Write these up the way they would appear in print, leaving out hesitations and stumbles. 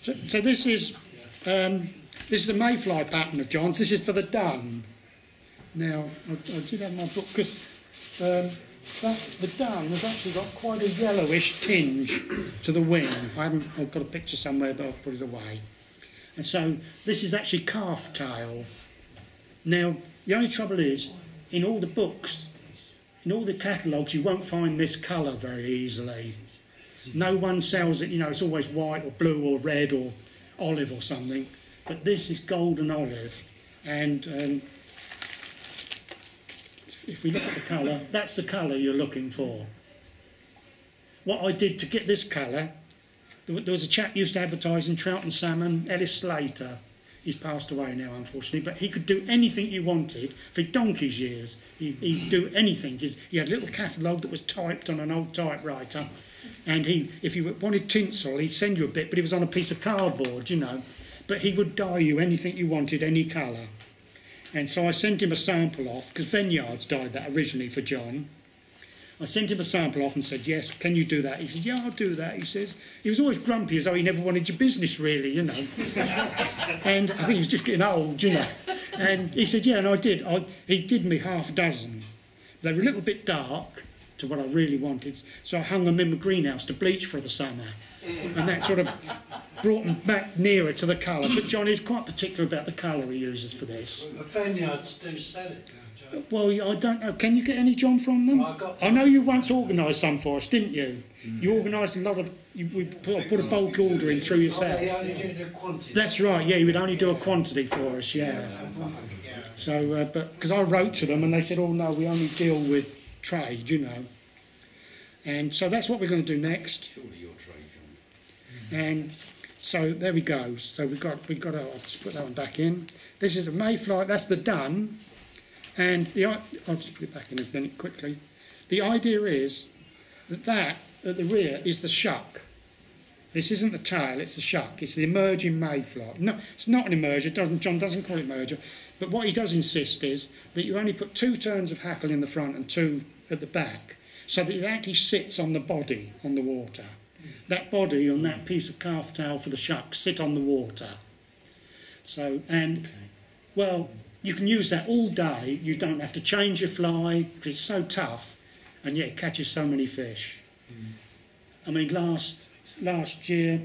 So this is a mayfly pattern of John's. This is for the dun. Now, I did have my book, because the dun has actually got quite a yellowish tinge to the wing. I've got a picture somewhere, but I'll put it away. And so this is actually calf tail. Now, the only trouble is, in all the books, in all the catalogues, you won't find this colour very easily. No one sells it, you know, it's always white or blue or red or olive or something. But this is golden olive. And if we look at the colour, that's the colour you're looking for. What I did to get this colour, there was a chap who used to advertise in trout and salmon, Ellis Slater. He's passed away now, unfortunately, but he could do anything you wanted for donkey's years. He'd do anything. He had a little catalogue that was typed on an old typewriter, and if you wanted tinsel, he'd send you a bit, but it was on a piece of cardboard, you know. But he would dye you anything you wanted, any colour. And so I sent him a sample off, because Vineyards dyed that originally for John. I sent him a sample off and said, yes, can you do that? He said, yeah, I'll do that, he says. He was always grumpy, as though he never wanted your business, really, you know. And I think he was just getting old, you know. And he said, yeah, and I did. He did me half a dozen. They were a little bit dark to what I really wanted, so I hung them in my greenhouse to bleach for the summer. And that sort of brought them back nearer to the colour. But John is quite particular about the colour he uses for this. The Vineyards do sell it, don't you? Well, I don't know. Can you get any, John, from them? I know you once organised some for us, didn't you? You organised a lot of... We put a bulk order in through yourself. They only do the quantity. That's right, yeah, you would only do a quantity for us, yeah. So, but because I wrote to them and they said, oh no, we only deal with trade, you know. And so that's what we're going to do next. Surely your trade, John. And so there we go. So we've got I'll just put that one back in. This is a mayfly, that's the dun. And I'll just put it back in a minute quickly. The idea is that at the rear is the shuck. This isn't the tail, it's the shuck. It's the emerging mayfly. No, it's not an emerger. John doesn't call it emerger. But what he does insist is that you only put 2 turns of hackle in the front and 2 at the back, so that it actually sits on the body on the water. That body on that piece of calf tail for the shuck sit on the water. So, and, well, you can use that all day. You don't have to change your fly because it's so tough, and yet it catches so many fish. I mean, last year,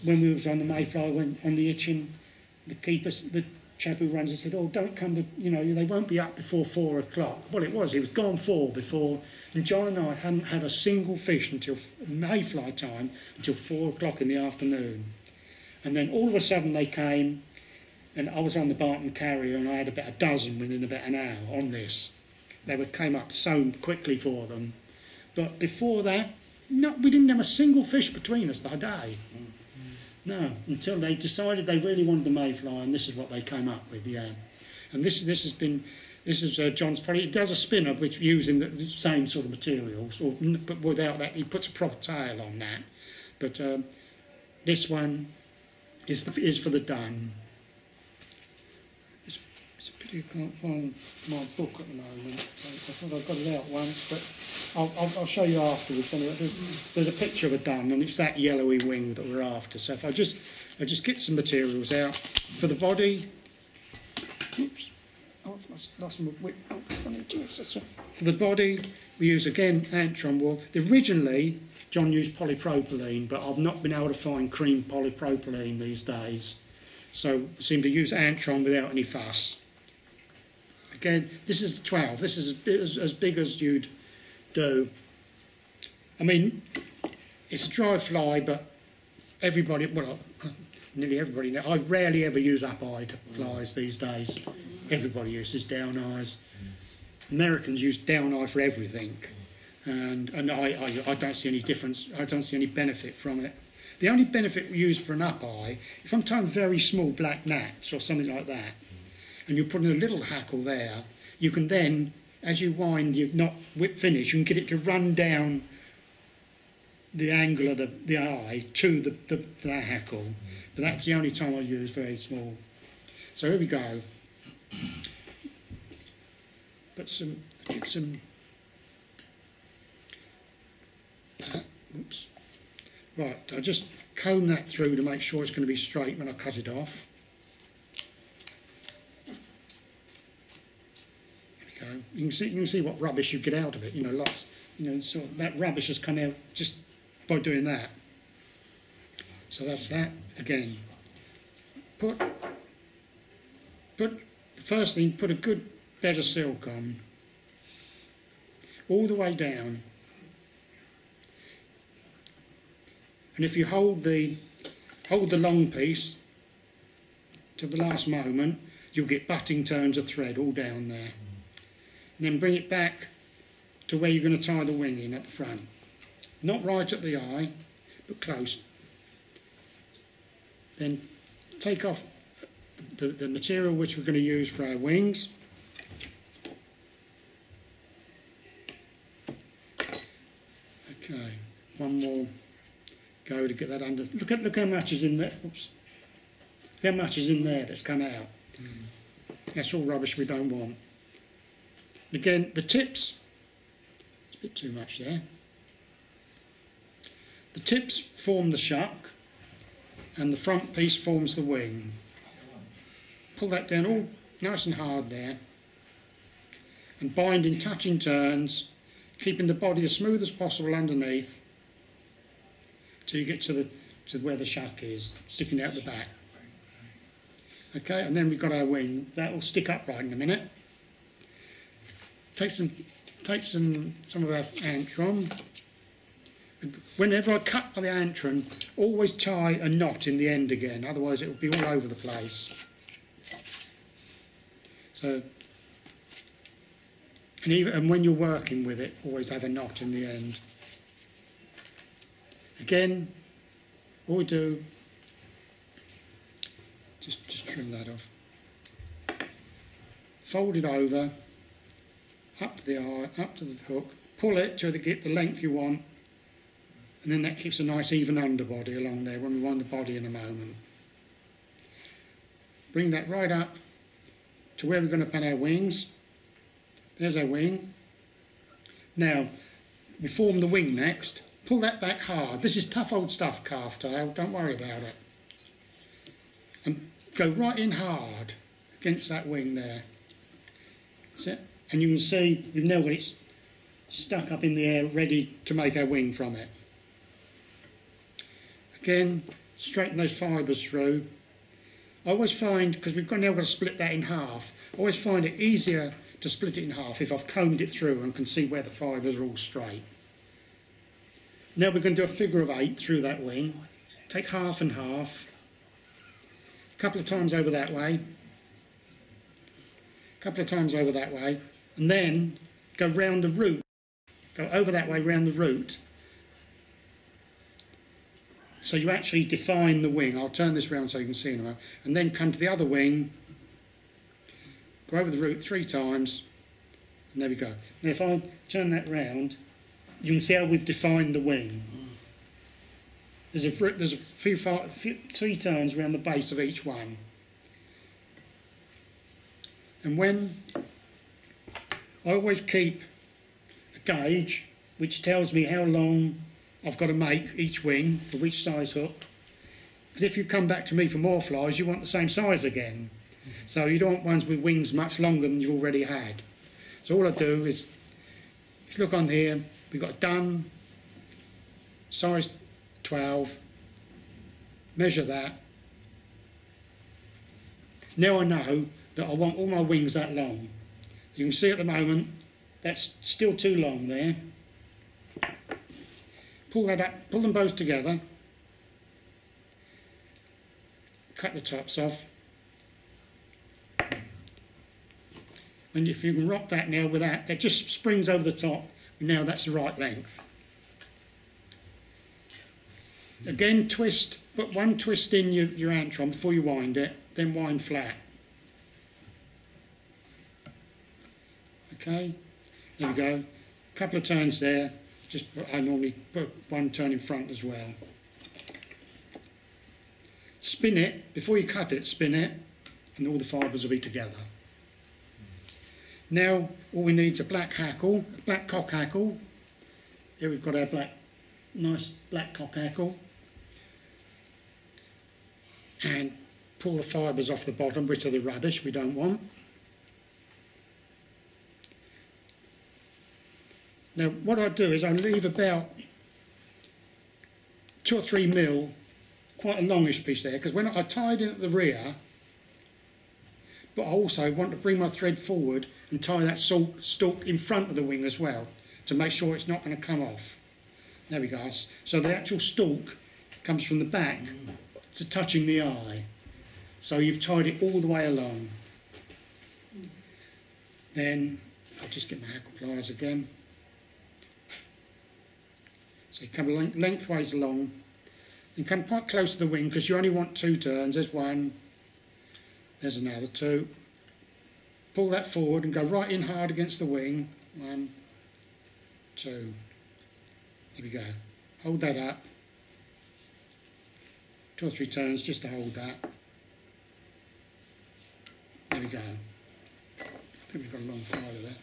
when we was on the mayfly, when on the itching, the chap who runs it said, oh, don't come, you know, they won't be up before 4 o'clock. Well, it was gone 4 before, and John and I hadn't had a single fish until mayfly time, until 4 o'clock in the afternoon. And then all of a sudden they came, and I was on the Barton carrier, and I had about a dozen within about an hour on this. They came up so quickly for them. But before that, no, we didn't have a single fish between us that day. No, until they decided they really wanted the mayfly, and this is what they came up with, yeah. And this is John's probably, it does a spinner which using the same sort of materials, but without that, he puts a proper tail on that. But this one is for the dun. It's a pity I can't find my book at the moment. I thought I got it out once, but I'll show you afterwards. Anyway, there's a picture of a dun, and it's that yellowy wing that we're after. So if I just get some materials out for the body. Oops. Oh, lost my whip. Oh, this one. For the body, we use again antron wool. Originally, John used polypropylene, but I've not been able to find cream polypropylene these days. So I seem to use antron without any fuss. Again, this is 12. This is as big as you'd do. I mean, it's a dry fly, but everybody, well, nearly everybody now, I rarely ever use up-eyed flies these days. Everybody uses down eyes. Americans use down eye for everything, and I don't see any difference. I don't see any benefit from it. The only benefit we use for an up eye, if I'm tying very small black gnats or something like that, and you're putting a little hackle there, you can then, as you wind your not whip finish, you can get it to run down the angle of the eye to the hackle. But that's the only time I use very small. So here we go. Get some. Oops. Right, I'll just comb that through to make sure it's going to be straight when I cut it off. There we go. You can see what rubbish you get out of it. You know, lots. You know, sort of that rubbish has come out just by doing that. So that's that. Again, put the first thing. Put a good bed of silk on, all the way down. And if you hold the long piece to the last moment, you'll get butting turns of thread all down there. And then bring it back to where you're going to tie the wing in at the front. Not right at the eye, but close. Then take off the material which we're going to use for our wings. Okay, one more go to get that under. Look how much is in there. Oops. Look how much is in there that's come out. That's all rubbish we don't want. And again, the tips. It's a bit too much there. The tips form the shuck, and the front piece forms the wing. Pull that down all nice and hard there, and bind in touching turns, keeping the body as smooth as possible underneath, till you get to where the shuck is, sticking out the back. Okay, and then we've got our wing. That will stick upright in a minute. Take some of our antron. Whenever I cut the antron, always tie a knot in the end again, otherwise it will be all over the place. So, and when you're working with it, always have a knot in the end. Again, all we do, just trim that off. Fold it over, up to the eye, up to the hook, pull it till you get the length you want, and then that keeps a nice even underbody along there when we wind the body in a moment. Bring that right up to where we're going to put our wings. There's our wing. Now, we form the wing next. Pull that back hard. This is tough old stuff, calf tail, don't worry about it. And go right in hard against that wing there. That's it. And you can see we've now got it stuck up in the air, ready to make our wing from it. Again, straighten those fibres through. I always find, because we've now got to split that in half, I always find it easier to split it in half if I've combed it through and can see where the fibres are all straight. Now we're going to do a figure of 8 through that wing. Take half and half. A couple of times over that way. A couple of times over that way. And then go round the root. Go over that way round the root. So you actually define the wing. I'll turn this round so you can see in a moment. And then come to the other wing. Go over the root 3 times. And there we go. Now if I turn that round, you can see how we've defined the wing. There's a few 3 turns around the base of each one. And when I always keep a gauge which tells me how long I've got to make each wing for which size hook. Because if you come back to me for more flies, you want the same size again. So you don't want ones with wings much longer than you've already had. So all I do is look on here. We've got done, size 12, measure that. Now I know that I want all my wings that long. You can see at the moment, that's still too long there. Pull that up, pull them both together. Cut the tops off. And if you can rock that now with that, it just springs over the top. Now that's the right length. Again, twist, put one twist in your antron before you wind it, then wind flat. Okay, there we go. A couple of turns there. I normally put one turn in front as well. Spin it, before you cut it, spin it, and all the fibres will be together. Now, all we need is a black hackle, a black cock hackle. Here we've got our nice black cock hackle. and pull the fibres off the bottom, which are the rubbish we don't want. Now what I do is I leave about 2 or 3 mil, quite a longish piece there, because when I tied in at the rear, but I also want to bring my thread forward and tie that stalk in front of the wing as well, to make sure it's not going to come off. There we go. So the actual stalk comes from the back to touching the eye. So you've tied it all the way along. Then I'll just get my hackle pliers again. So you come lengthways along and come quite close to the wing, because you only want 2 turns. There's 1, there's another 2. Pull that forward and go right in hard against the wing. 1, 2. There we go. Hold that up. 2 or 3 turns just to hold that. There we go. I think we've got a long file of that.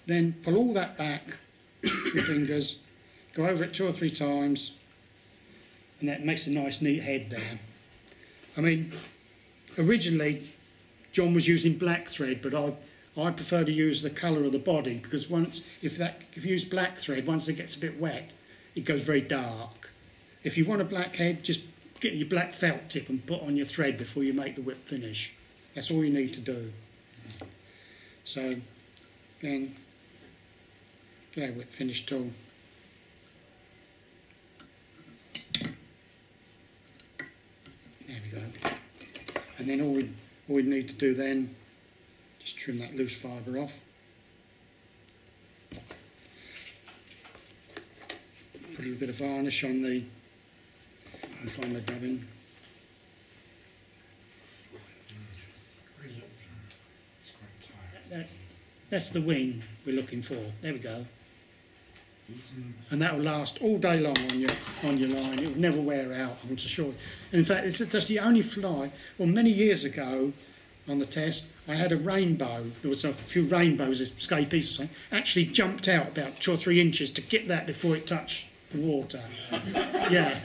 Then pull all that back with your fingers. Go over it 2 or 3 times, and that makes a nice neat head there. I mean, originally John was using black thread, but I prefer to use the colour of the body, because if you use black thread, once it gets a bit wet, it goes very dark. If you want a black head, just get your black felt tip and put on your thread before you make the whip finish. That's all you need to do. So, again, get our whip finish tool. There we go. And then all we need to do then, just trim that loose fibre off. Put a little bit of varnish on the, and find the dubbing. That's the wing we're looking for. There we go. And that will last all day long on your line. It will never wear out, I'm sure. In fact, that's the only fly. Well, many years ago on the test, I had a rainbow. There was a few rainbows, escapees or something. Actually jumped out about 2 or 3 inches to get that before it touched the water. Yeah.